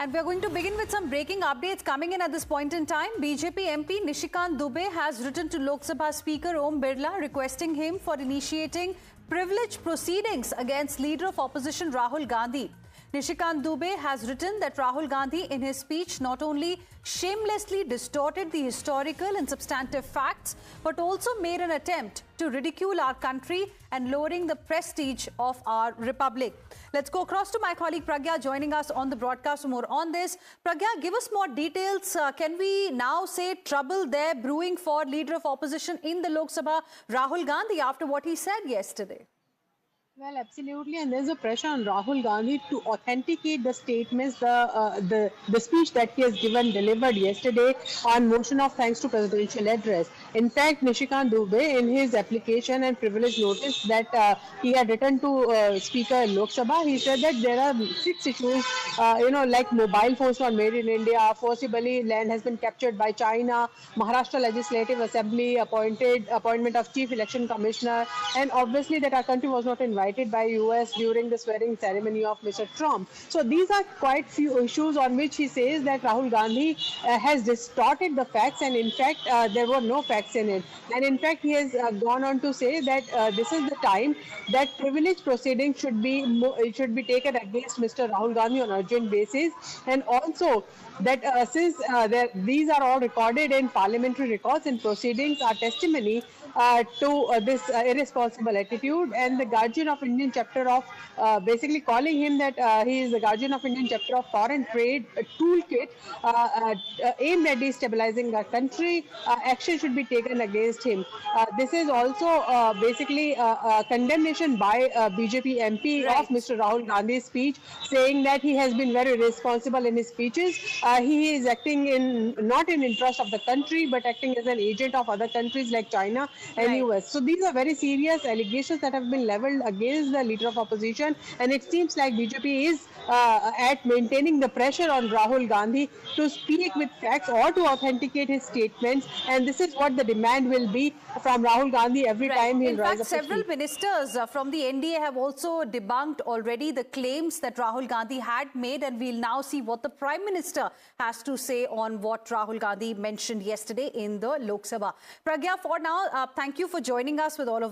And we're going to begin with some breaking updates coming in at this point in time. BJP MP Nishikant Dubey has written to Lok Sabha Speaker Om Birla requesting him for initiating privilege proceedings against leader of opposition Rahul Gandhi. Nishikant Dubey has written that Rahul Gandhi in his speech not only shamelessly distorted the historical and substantive facts, but also made an attempt to ridicule our country and lowering the prestige of our republic. Let's go across to my colleague Pragya joining us on the broadcast for more on this. Pragya, give us more details. Can we now say trouble there brewing for leader of opposition in the Lok Sabha, Rahul Gandhi, after what he said yesterday? Well, absolutely, and there's a pressure on Rahul Gandhi to authenticate the statements, the speech that he has delivered yesterday on motion of thanks to presidential address. In fact, Nishikant Dubey, in his application and privilege notice that he had written to Speaker Lok Sabha, he said that there are 6 issues, like mobile phones not made in India, forcibly land has been captured by China, Maharashtra Legislative Assembly appointment of Chief Election Commissioner, and obviously that our country was not invited by US during the swearing ceremony of Mr. Trump. So these are quite few issues on which he says that Rahul Gandhi has distorted the facts, and in fact there were no facts in it. And in fact he has gone on to say that this is the time that privilege proceedings should be taken against Mr. Rahul Gandhi on urgent basis, and also that since these are all recorded in parliamentary records and proceedings are testimony to this irresponsible attitude, and the guardian of Indian chapter of basically calling him that he is the guardian of Indian chapter of foreign trade toolkit aimed at destabilizing our country. Action should be taken against him. This is also basically a condemnation by BJP MP of Mr. Rahul Gandhi's speech, saying that he has been very responsible in his speeches. He is acting not in interest of the country, but acting as an agent of other countries like China and US. So these are very serious allegations that have been leveled against the leader of opposition, and it seems like BJP is at maintaining the pressure on Rahul Gandhi to speak with facts or to authenticate his statements, and this is what the demand will be from Rahul Gandhi every time he rises up. In fact, several ministers from the NDA have also debunked already the claims that Rahul Gandhi had made, and we'll now see what the Prime Minister has to say on what Rahul Gandhi mentioned yesterday in the Lok Sabha. Pragya, for now, thank you for joining us with all of